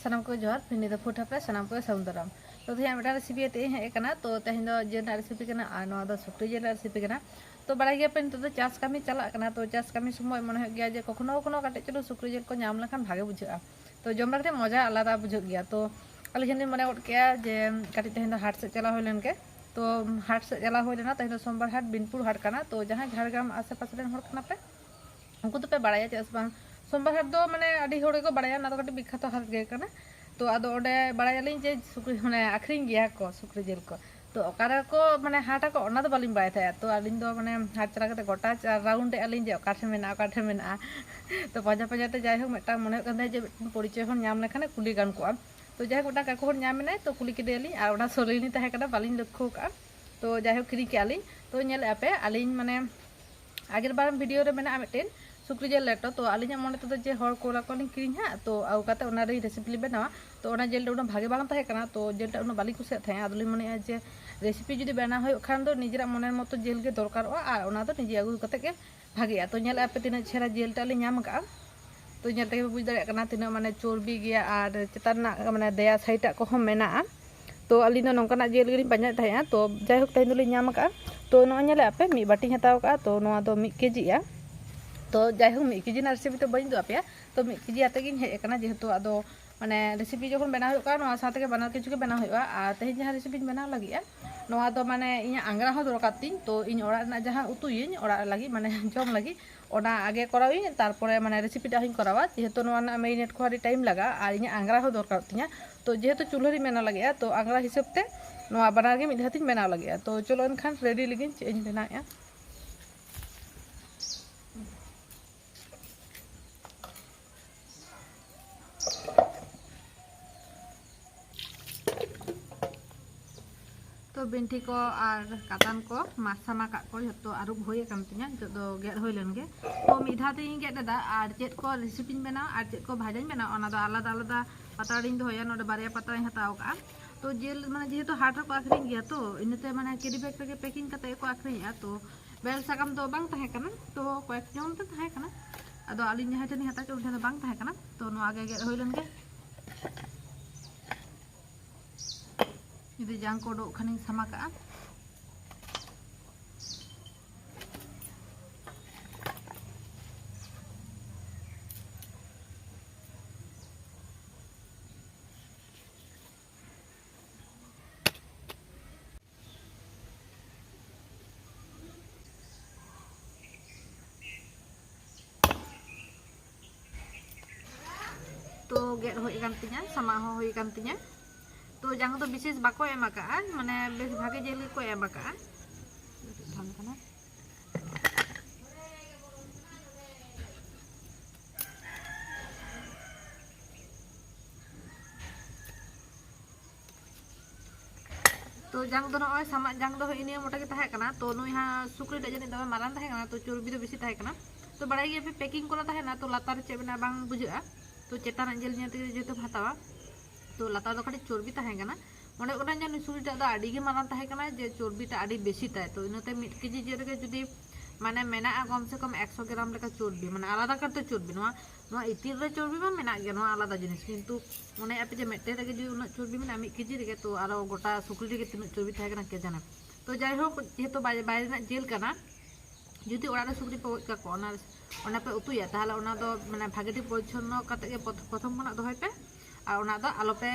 सानाम को जोहार फिनी-THE फूड पे सानाम को साउंदराम तो तेज मेटा रेसिपी ते हे कना तो तेज जिल रेसिपी कना और नवा सुक्री जिल रेसिपी कना तो बड़ा गया पे तो चाष कमी चला कना तो चाष कमी समय मन हो गया जे कखनो कखनो काटे चलो सुक्री जिल को नाम लेखान भागे बुझा तो जम रखते मजा आलादा बुझ गया तो अली जन मन गड के जे काटी तेज हाट से चला होलन के तो हाट से चला हो लेना तेज सोमवार हाट बिनपुर हाट कना तो जहाँ झाड़ग्राम आसे पास रेन होर पे उनको तो पे बड़ा चेस बांग सोमवार हाट दो माने अडी होड़ को बड़ा ना तो कटी बिख्यात हाट गे कना तो आदो ओडे बड़ायालिन जे सुक्री माने आखरिन गया को सुक्री जिल को तो ओकारे को माने हाटा को ओना दो बालिन बाय था तो आलिन दो माने हाट चला कते गोटा राउंड आलिन जे ओकाठे मेना तो पाजा पाजा ते जाय हो मेटा मने कने जे परिचय हन नाम लेखाने कुली गान को तो जाय गोटा काको हन नाम ने तो कुली केदेली आ ओना सोलिनी ताहे कना बालिन लक्ष्य का तो जाय हो किरी के आलिन तो नेल आपे आलिन माने आगे बार वीडियो रे मेना मिटेन सुक्री जिल लेटो तो आलिना मन तो जे हर कोला को किरिन हाँ तो आउकाते ओना रे रेसिपी बनावा तो ओना जेल उना भागे बांग ताहे कना तो जेलटा उना बाली कुसे थाहे आदुली मने जे रेसिपी जुदी बना होय खान दो निजेरा मनेर मतो जेल गे दरकारोआ आर ओना दो निजे आगु कते के भागेया तो नेल आपे तिना छेरा जेलटा ले नाम का तो नेल तके बुझ दाड़े कना तिना माने चोरबी गया आर चेताना माने दया साइटा को हम मेना तो अलिनो नोंकाना जेल गिरी पांजा थाया तो जाय होक तेन दोली नाम का तो नो नेले आपे मी बाटी हताव का तो नोआ दो 1 केजी आ तो जाय होक 1 केजी ना रेसिपी तो बइन दो आपे तो 1 केजी आते गिन हे कना जेहेतु आदो माने रेसिपी जखन बना होय का नोआ साथे के बना किछु के बना होयवा आ तेज जहां रेसिपी बना लगिया नोआ दो माने इया आंगरा हो दरकार तिन तो इन ओड़ा ना जहां उतुयिन ओड़ा लगी माने जम लगी ओना आगे करावी तारपरे माने रेसिपी टा हिन करावा जेहेतु नोआ ना मेरिनेट को हरी टाइम लगा आ इया आंगरा हो दरकार तिया तो जेहेतु चूल्हारी मेना लगिया तो आंगरा हिसाब ते नोआ बनार गे मिद हाथिन बना लगिया तो चलो एनखान रेडी लगिन चेंज बनाया तो बिंठी को और कातान को मासामा का को जो आरुब होय कान तिया जो दो गेट होय लेन गे तो मिधा ते गेट दादा और चेत को रेसिपी बना और चेत को भाजा बना ओना दो आलादा आलादा पाताड़िन दो होया नोडे बारिया पाताड़ी हताव का तो जेल माने जेहेतु हाट को आखरिन गया तो इनते माने केडी बैग पे पैकिंग कते को आखरिन तो बेल साकाम दो बांग ताहे कना तो कयेक जन ते ताहे कना आदो आलिन जहां तनी हता के उठे बांग ताहे कना तो नो आगे गेट होय लेन गे जुदी जांग को डो खानी सामा का तो गेट होय कान तिया सामा हो होय कान तिया तो जंग तो विशेष बाको एम का माने बेस भागे जेल को एम का धान कना तो जंग दो नय सामा जंग दो इनिया मोटा के ताहे कना तो नुई हा सुक्री टा जने दमे मारान ताहे कना तो चोरबी दो बेसी ताहे कना तो बड़ाई गे पैकिंग कोला ताहे ना तो लातार चे बना बांग बुझा तो चेताना जेल नेते जेतो हतावा तो लाता दो खड़ी चोरबी ताहे कना मने ओना जन सुरीटा दा आडी गे मारान ताहे कना जे चोरबीटा आडी बेसी ताहे तो इनते 1 केजी जे रे जुदी माने मेना कम से कम 100 ग्राम लेका चोरबी माने आलादा करते चोरबी नोआ इतिल रे चोरबी मा मेना गे नोआ आलादा जिनिस किंतु मने आपे जे मेटे रे जुदी उना चोरबी मेना 1 केजी रे तो आरो गोटा सुक्री रे तिना चोरबी ताहे कना के जाना तो जाय हो जेहेतु बायरे ना जेल कना जुदी ओड़ा रे सुक्री पे का को ओना पे उतुया ताहले ओना दो माने भागेटी परिच्छन्न कते गे प्रथम खना दोहय पे आ ओना दो आलोपे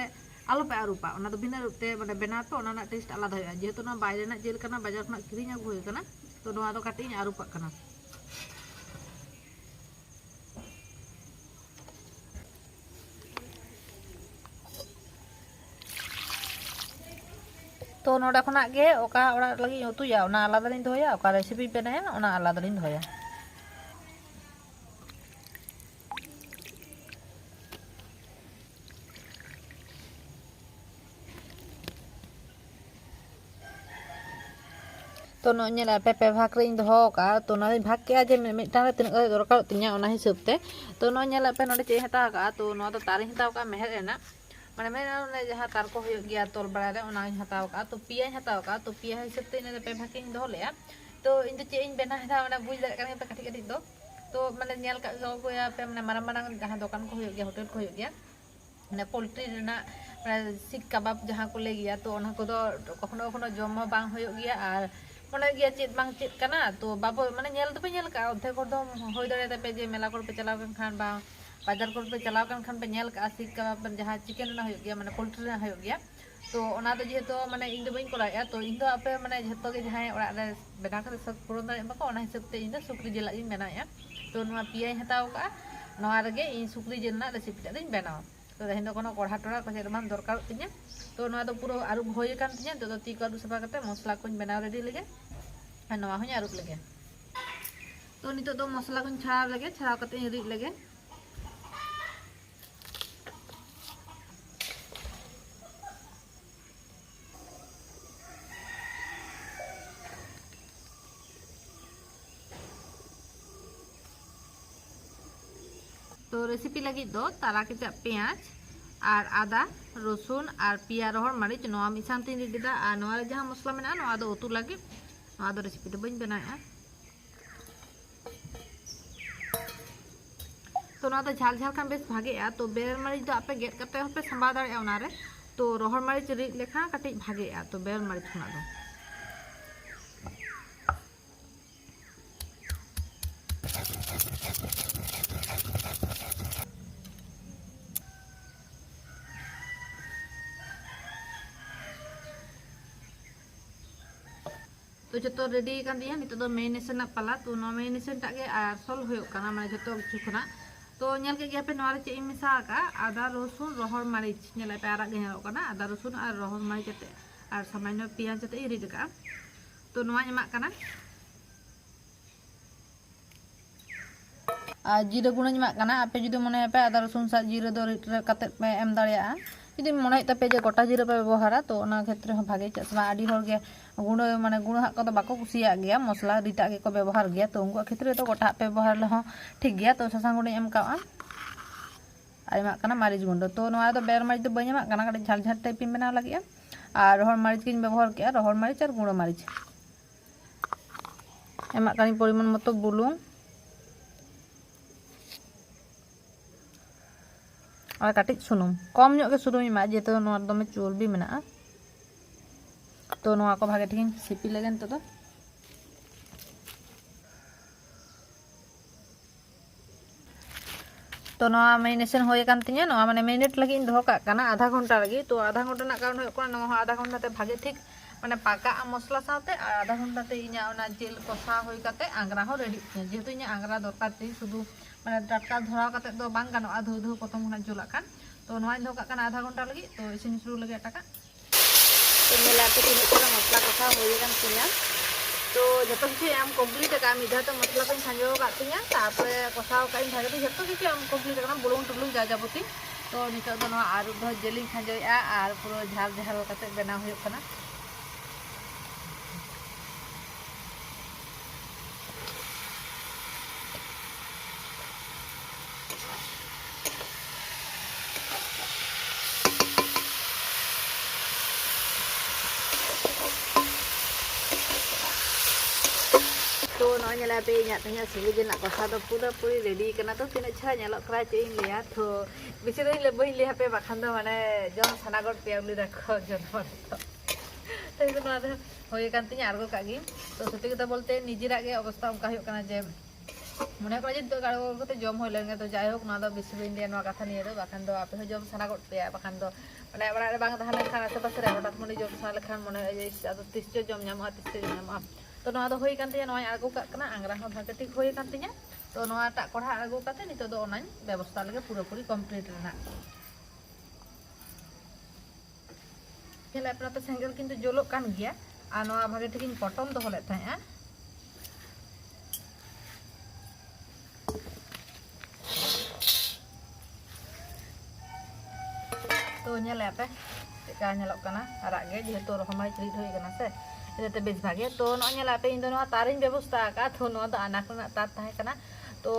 आरुपा ओना दो बिना रूपते माने बना पे ओना ना टेस्ट आलादा होया जेहेतु ना बायरे ना जेल कना बाजार खना किरिंग आगु होय कना तो नोआ दो काटी आरुपा कना तो नोडा खना गे ओका ओड़ा लगी उतुया ओना आलादा लिन दोया ओका रेसिपी बनाया ओना आलादा लिन दोया तो नोला पे भाग रे दो का तो ना भाग के जे मिटान तीन दरकार तिया ओना हिसाब ते तो नोला पे नोडे चे हता का तो नो तो तारी हताव का मेहर एना माने मेना जहां तार को होय गया तोल बड़ा रे ओना हताव का तो पिया हताव का तो पिया हिसाब ते ने पे भाग के दो लेया तो इन तो चे इन बेना हता माने बुझ दर का पे कटी कटी दो तो माने नेल का गया पे माने मारा मारा जहां दुकान को होय गया होटल को होय गया মানে পোলট্রি রেনাᱜ শিক কাবাব যাহা কো ᱞᱟᱹᱭ ᱜᱮᱭᱟ তো ᱚᱱᱟ ᱠᱚᱫᱚ ᱠᱚখনো ᱠᱚখনো ᱡᱚᱢ ᱦᱚᱸ ᱵᱟᱝ ᱦᱩᱭᱩᱜ ᱜᱮᱭᱟ ᱟᱨ মনে গিয়া ᱪᱮᱫ ᱵᱟᱝ ᱪᱮᱫ ᱠᱟᱱᱟ ᱛᱚ ᱵᱟᱵᱚ ᱢᱟᱱᱮ ᱧᱮᱞ ᱫᱚᱯᱮ ᱧᱮᱞ ᱠᱟᱜᱼᱟ ᱚᱫᱷᱮᱠ ᱦᱚᱲ ᱫᱚ ᱦᱩᱭ ᱫᱟᱲᱮᱭᱟᱜ ᱛᱟᱯᱮ ᱡᱮ ᱢᱮᱞᱟ ᱠᱚᱨᱮ ᱯᱮ ᱪᱟᱞᱟᱣ ᱞᱮᱱ ᱠᱷᱟᱱ ᱵᱟ বাজার করে পে চালাও কান খান পে ᱧᱮᱞ ᱠᱟᱜᱼᱟ শিক কাবাব যাহা চিকেন ᱨᱮᱱᱟᱜ ᱦᱩᱭᱩᱜ ᱜᱮᱭᱟ ᱢᱟᱱᱮ পোলট্রি ᱨᱮᱱᱟᱜ ᱦᱩᱭᱩᱜ ᱜᱮᱭᱟ তো ᱚᱱᱟ ᱫᱚ ᱡᱮᱦᱮᱛᱩ ᱢᱟᱱᱮ ᱤᱧ ᱫᱚ ᱵᱟᱹᱧ ᱠᱚᱨᱟᱣᱮᱜᱼᱟ ᱛᱚ ᱤᱧ ᱫᱚ ᱟᱯᱮ ᱢᱟᱱᱮ ᱡᱷᱚᱛᱚ ᱜᱮ ᱡᱟᱦᱟᱸᱭ ᱚᱲᱟᱜ ᱨᱮ ᱵᱮᱱᱟᱣ ᱠᱟᱛᱮ ᱥᱚᱵ ᱯᱩᱨᱚᱱ ᱫᱟᱲᱮᱭᱟᱜ ᱵᱟᱠᱚ ᱚᱱᱟ ᱦᱤᱥᱟᱹᱵ ᱛᱮ ᱤᱧ ᱫᱚ ᱥᱩᱠᱨᱤ ᱡᱤᱞᱟᱜ ᱤᱧ ᱵᱮᱱᱟᱣᱮᱜᱼᱟ তো ᱱᱚᱣᱟ ᱯᱮᱭᱟᱧ ᱦᱟᱛᱟᱣ ᱠᱟᱜᱼᱟ ᱱᱚᱣᱟ ᱨᱮᱜᱮ ᱤᱧ ᱥᱩᱠᱨᱤ ᱡᱤᱞ ᱨᱮᱱᱟᱜ ᱨᱮᱥᱤᱯᱤ ᱴᱟᱜ ᱫᱚᱧ ᱵᱮᱱᱟᱣᱟ তো ᱛᱮᱦᱮᱧ ᱫᱚ ᱠᱳᱱᱳ ᱠᱚᱲᱦᱟ ᱴᱚᱲᱟ ᱠᱚ ᱪᱮᱫ ᱵᱟᱝ ᱫᱚᱨᱠᱟᱨᱚᱜ ᱛᱤᱧᱟᱹ তো ᱱᱚᱣᱟ ᱫᱚ ᱯᱩᱨᱟᱹ ᱟᱹᱨᱩᱵ ᱦᱩᱭ ᱟᱠᱟᱱ ᱛᱤᱧᱟᱹ ᱱᱤᱛᱚᱜ ᱫᱚ ᱛᱤ ᱠᱚ ᱟᱹᱨᱩᱵ ᱥᱟᱯᱷᱟ ᱠᱟᱛᱮ ᱢᱚᱥᱞᱟ ᱠᱚᱧ ᱵᱮᱱᱟᱣ ᱨᱮᱰᱤ ᱞᱮᱜᱮ ᱟᱨ ᱱᱚᱣᱟ ᱦᱚᱧ ᱟᱹᱨᱩᱵ ᱞᱮᱜᱮ তো ᱱᱤᱛᱚᱜ ᱫᱚ ᱢᱚᱥᱞᱟ ᱠᱚᱧ ᱪᱷᱟᱲᱟᱣ ᱞᱮᱜᱮ ᱪᱷᱟᱲᱟᱣ ᱠᱟᱛᱮ ᱤᱧ ᱨᱤᱫ ᱞᱮᱜᱮ তো রেসিপি লাগি দো তারা কেচাপ পেঁয়াজ আর আদা রসুন আর পিয়া রহর মারিচ নোয়া মিশান্তি রিদিदा আর নোয়া রে जहां মশলা মেনা নোয়া দো উতু লাগি নোয়া দো রেসিপি দো বইন বেনায়া তো নোয়া দো ঝাল ঝাল খান বেশ ভাগেয়া তো বেরের মারিচ দো আপে গেট কাতে হপে সাম্বা দাড়ে ওনা রে তো রহর মারিচ রিদ লেখা কাটি ভাগেয়া তো বেরের মারিচ খনা দো तो जो रेडी कर दिया नितो दो मेरिनेशन पाला तो नो मेरिनेशन टाग गे आसल होयो काना माने जतो किछु खना तो नेल के गया पे नोरे चे मिसा का आदा रसुन रहर मारिच नेला पे आरा गे नेलो काना आदा रसुन और रहर मारिच ते और सामान्य पियाज ते रिड का तो नोवा एमा काना आ जीरा गुण एमा काना आपे जुदी मने पे आदा रसुन सा जीरा दो रिड कते पे एम दाड़िया जुदी मने तपे जे गोटा जीरा पे व्यवहारा तो ओना क्षेत्र में भागे चसमा आडी होर गे गुण माने गुण हाक को बाको कुसिया गया मसला रिटा के को व्यवहार गया तो उनको क्षेत्र तो गोटा पे व्यवहार ले हो ठीक गया तो ससांग गुण एम का आइमा काना मारिच गुंड तो नोआ दो बेर मारिच दो बई एमा काना काटे झाल झाल टाइप इन बनाव लगिया और रहर मारिच किन व्यवहार किया रहर मारिच और गुण मारिच एमा कानी परिमाण मतो बुलुंग और काटिज सुनुम कम ᱧᱚᱜ गे सुनुम एमा जेतो नोआ दमे चर्बी मेना तो नोआ को भागे ठीक सिपी लेगे तो तो नोआ मेरिनेशन होय कान तिया नोआ माने मिनिट लगी इन दोहो काक काना आधा घंटा लगी तो आधा घंटा ना कारण होय कोना नोआ आधा घंटा ते भागे ठीक माने पाका मसला साथे आधा घंटा ते इना ओना जेल कषा होय काते आंगरा हो रेडी जेहेतु इना आंगरा दरकार ते शुधु माने टटका धराव काते दो बांग गानोआ धो धो प्रथम खना जुला कान तो नोआ इन दोहो काक काना आधा घंटा लगी तो इसिन शुरू लगे टाका तो मेला पे तीन तरह मसला कषा होय कान तिया तो जतो किछु आम कंप्लीट का मिधा तो मसला को सांजो का तिया तापरे कषाव का इन भागे जतो किछु आम कंप्लीट का बुलुंग टुलुंग जा जाबती तो नितो दो नोआ आरु दो जेलिंग सांजोया आर पुरो झाल झाल काते बेना होय काना तो नोआ नेला पे इना तanya सुकरी जिल कषा दो पूरा पूरी रेडी करना तो तीन अच्छा नेलो करा चे इन लिया तो बेसी दिन ले बई लिया पे बाखान दो माने जम सनागट पे उली रखो जनवर तो इतो नोआ दो होय कान तिया आरगो कागी तो सत्यि कथा बोलते निजिरा गे अवस्था उनका होय काना जे मने को जे तो गाड़ो कोते जम होय लेंगे तो जाय होक नोआ दो बेसी दिन लिया नोआ कथा निये दो बाखान दो आपे हो जम सनागट पे बाखान दो माने बड़ा रे बांग ताहले खान आसे पासे रे हटात मने जम सना लेखान मने जे आदो तिसचो जम ᱧᱟᱢᱚᱜᱼᱟ तिसचो ᱧᱟᱢᱚᱜᱼᱟ तो नोआ दो होय कान तिया नोआ आगो का कना आंगरा हो भागे ठीक होय कान तिया तो नोआ टा कोढ़ा आगो काते नितो दो ओनाñ व्यवस्था लगे पूरा पूरी कंप्लीट रेना खेला अपना तो सेंगल किंतु जोलो कान गया आ नोआ भागे ठीक इन पटम दो होले थाया तो नेले पे का नेलो काना आराग गे जेहेतु रहमाई चरित होय काना से इते बेस भागे तो नोआ नेला पे इन दो नोआ तारिन व्यवस्था का तो नोआ दो आना कोना तार ताहे काना तो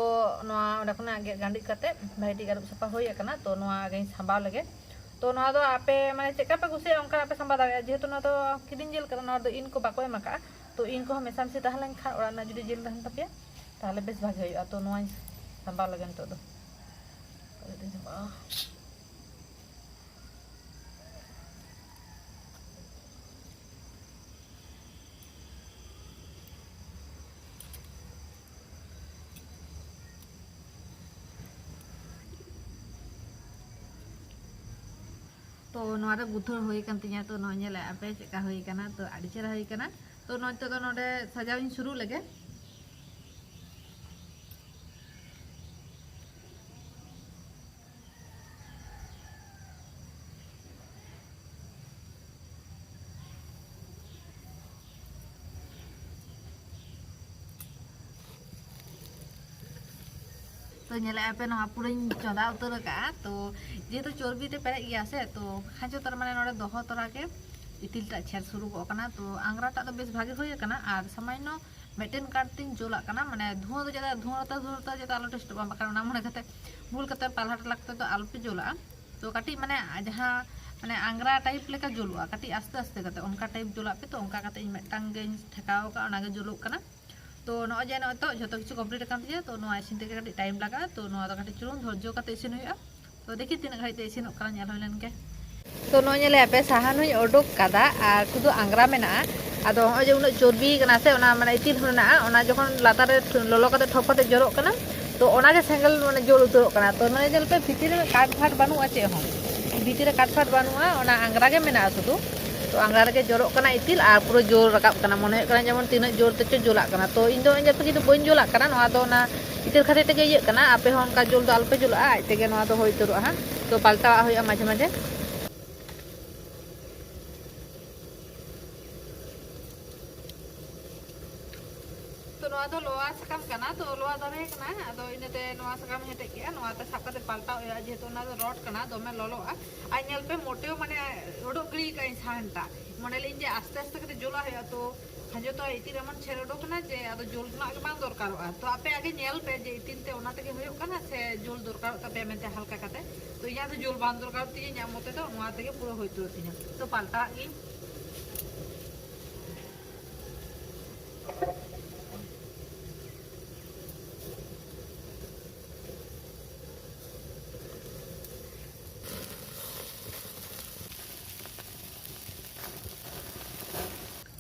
नोआ ओडा कोना गे गांडी काते भाईटी गारुब सफा होय काना तो नोआ गे सांबाव लगे तो नोआ दो आपे माने चेका पे कुसे ओंका आपे सांबा दाड़े जेहेतु नोआ दो किदिन जेल काना नोआ दो इन को बाको एमाका तो इन को मेसाम से ताहलेन खा ओड़ा ना जुदी जेल रहन तपिया ताहले बेस भागे होय तो नोआ सांबाव लगे तो दो तो नोआ रे गुथुर होई कान तिया तो नो नेले आपे चेका होई काना तो आडी चेरा होई काना तो नो तो नोडे सजाव इन शुरू लगे तो नेले आपे नो पूरा चंदा उतर का तो जेहेतु चर्बी ते पेरे गया से तो खाजो तार माने नोडे दोहो तोरा के इतिल टा छेर शुरू को काना तो आंगरा टा तो बेस भागे होय काना आर सामान्य मेटेन काटतिन जोला काना माने धुआं तो ज्यादा धुआं ज्यादा आलो टेस्ट बा बाका ना मने कते भूल कते पालहाट लागते तो आलू पे जोला तो काटी माने जहां माने आंगरा टाइप लेका जोलुआ काटी आस्ते आस्ते कते उनका टाइप जोला पे तो उनका कते इन मेटांग गे ठेकाव का ओना गे जोलुक काना तो नो जे नो तो जतो किछु कंप्लीट कान दिया तो नो इसिन ते काटी टाइम लगा तो नो तो काटी चुरुन धैर्य कते इसिन होया तो देखि तीन घाई ते इसिन काना नेल होइलन के तो नो नेले आपे साहान हुई ओडोक कादा आर शुधु आंगरा मेना आदो हो जे उना चर्बी कना से ओना माने इतिल होना ओना जखन लातार रे लोलो कते ठोप कते जरोक कना तो ओना के सेंगल माने जोल उतरोक कना तो नो जेल पे भितिर में काट फाट बानुआ चे हो भितिर रे काट फाट बानुआ ओना आंगरा के मेना शुधु तो आंगरा रे जोरोक कना इतिल आर पुरो जोर रकाब कना मने कना जेमन तीन जोर ते जोला कना तो इन दो जे पे बइन जोला कना नोआ दो ना इतिल खातिर ते ये कना आपे हो उनका जोल दो अल्पे जोला आज ते नोआ दो होय तरो हा तो पाल्टा होया माझे माझे तो नोआ दो लोआ सकाम कना तो लोआ दारे कना आदो इनेते नोआ सकाम हेटे के नोआ ते सापते पाल्टा होया जेतो ना दो रॉड कना दोमे लोलोआ आ नेल पे मोटेओ माने रोडो गली का इंसानटा मने लिन जे आस्ते आस्ते कते जोला होया तो हाजो तो इति रमन छेरोडो कना जे आदो जोल ना के बांग दरकारोआ तो आपे आगे नेल पे जे इतिन ते ओना ते होयो कना से जोल दरकार तबे मेते हल्का कते तो या तो जोल बांग दरकार ती nya मोते तो नोआ ते पूरा होइतो तिना तो पाल्टा गी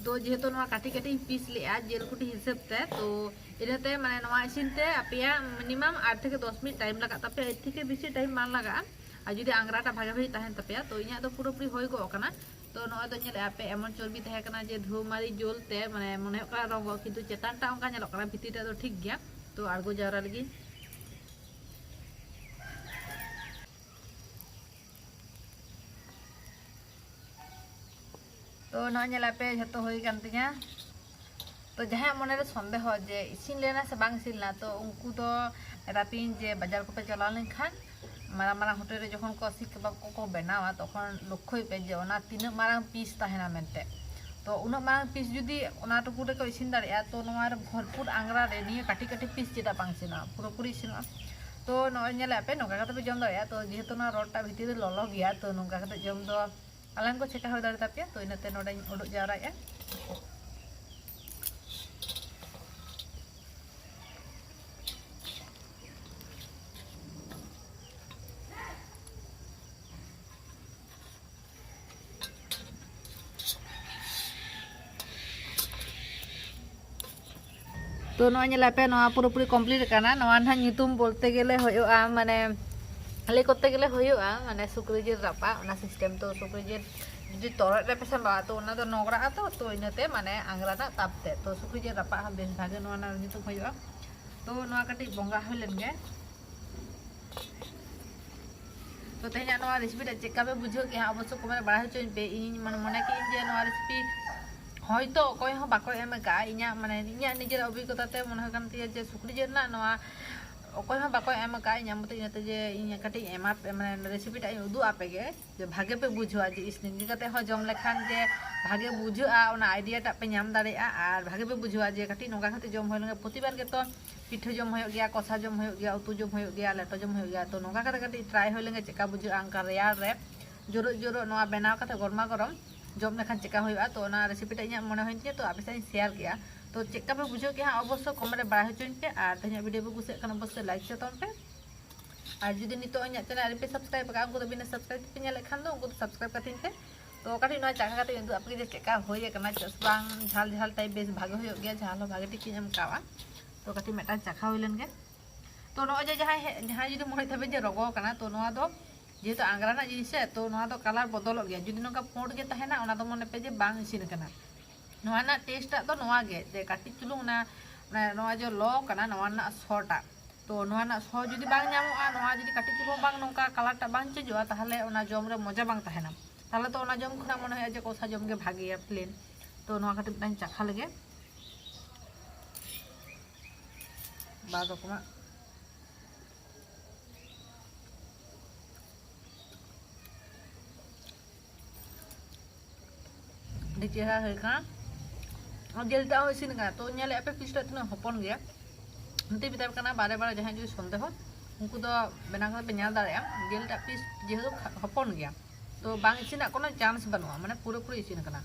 तो जेहेतु काटी काटी पीस लिया जेल कुटी हिसाब ते तो इनते माने नवा इसिनते आपेया मिनिमम 8 থেকে 10 मिनट टाइम लगा तपे एर থেকে बेसी टाइम मान लगा आ जुदी आंगराटा भागे भागे तहन तपेया तो इया तो पूरा पूरी होय गो कना तो नो तो नेले आपे एमन चर्बी तहे कना जे धुमारी जोलते माने मने का रंगो किंतु चेतानटा onka नेलो कना भितिटा तो ठीक गया तो आड़गो जावरा लगी तो नो नेला पे जतो होई कान तिया तो जहां मने रे संदेह जे इसिन लेना से बांग सिलना तो उनको तो रापिन जे बाजार को पे चला लेन खान मारा मारा होटल रे जखन को सिक कबाब को बनावा तखन लक्ष्य पे जे ओना तीन मारा पीस ताहेना मेनते तो उना मारा पीस जुदी ओना टुकु रे को इसिन दारिया तो नोआ रे भरपूर आंगरा रे निये काटी काटी पीस जेटा बांग सिना पूरा पूरी सिना तो नो नेला पे नोका कते पे जम दारिया तो जेहेतु ना रोटा भितिर ललो गया तो नोका कते जम दो आलान को चेका हो दारे तापिया तो इनते नोडे उडुक जावराया तो नो नेलापे नो पूरा पूरी कंप्लीट करना नो ना ᱧᱩᱛᱩᱢ बोलते गेले होयोआ माने ले करते गेले होयोआ माने सुक्री जिल रापा ओना सिस्टम तो सुक्री जिल जुदी तोरट रे पेसन बा तो ओना दो नोगरा तो इनते माने आंगरा ना तापते तो सुक्री जिल रापा बेस भागे नो ना ᱧᱩᱛᱩᱢ होयोआ तो नो कटी बंगा होइलन गे तो तेना नो रेसिपी टा चेका पे बुझो कि अवश्य कमेंट बड़ा होचोइन पे इन माने मने कि जे नो रेसिपी হয়তো কই হ বাকো এম কা ইয়া মানে ইয়া নিজের অভিজ্ঞতাতে মনে হয় কান তিয়া যে সুক্রি জিল না নোয়া অকই হ বাকো এম কা ইয়া মতে ইনাতে যে ইয়া কাটি এমা মানে রেসিপিটা উদু আপেগে যে ভাগে पे বুঝুয়া যে ইসনিং কাতে হ জম লেখান যে ভাগে বুঝুয়া ওনা আইডিয়াটা पे নাম দাঁড়িয়া আর ভাগে पे বুঝুয়া যে কাটি নগা খাতে জম হইলগে প্রতিবার কে তো পিঠে জম হইও গিয়া কষা জম হইও গিয়া উতু জম হইও গিয়া লেটো জম হইও গিয়া তো নগা কাতে কাটি ট্রাই হইলগে চেকা বুঝুয়া আঙ্কা রেয়ার রে জোরো জোরো নোয়া বেনাও কাতে গরমা गरम जब लेखान चेका होगा तो रेसिपीटा इन मन होती तो आपे साथ शेयर किया तो चेका पे बुझो कि हाँ अवश्य कमेंट बड़ा होचोन पे और तेज वीडियो पे कुछ अवश्य लाइक से तौन पे और जुदी नितो इन चैनल पे सब्सक्राइब का उनको तो बिना सब्सक्राइब पे नेल खान दो उनको तो सब्सक्राइब करते पे तो काटी ना चाका काटे इंदु आपके जे चेका होय कना चसबांग झाल झाल टाइप बेस भागे होय गया झाल भागे टिक एम कावा तो काटी मेटा चाखा होइलन गे तो नो जे जहां जुदी मोहि तबे जे रगो कना तो नोआ दो जेहेतु आंग्रा जिनिस तो कलर बदल गया जुदी नौका पुंड के तहना ओना दो मने पे जे बांग इसिन कना नोआ ना टेस्ट तो नोआ गे जे काटी चुलुंग ना नोआ जो लो कना नोआ ना सॉटा तो नोआ ना सॉ जुदी बांग ᱧᱟᱢᱚᱜᱼᱟ नोआ जुदी काटी चुलुंग बांग नौका कलर टा बांग चेंजोआ ताहले ओना जम रे मजा बांग तहना ताहले तो ओना जम खना मने जे कोसा जम गे भागेया प्लेन तो नोआ काटी मिटान चाखा लगे बाद रकमा di cera kan jil ta isin kan to nyale ape piece ta tina hopon gaya nanti bitar kana bare bare jahan jodi sondeho unku do benang pe nyal darea jil ta piece jehetu hopon gaya to bang isin kono chance banua mane pura pura isin kana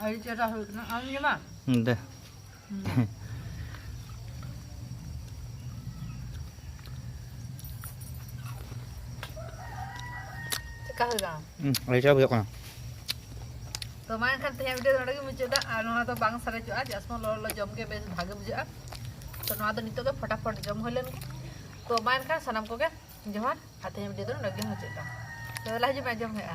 ai cera hoy kana am jema deh kahga ai coba yuk kana तो मान खान तैयार video नडगे मुचेदा आ तो बांग सारे जो आज आसमा लो जम के बेस भागे बुझा तो ना तो नितो के फटाफट जम होलन तो मान खान सनम को के जोहार आ तैयार वीडियो नडगे मुचेदा तो लाज में जम है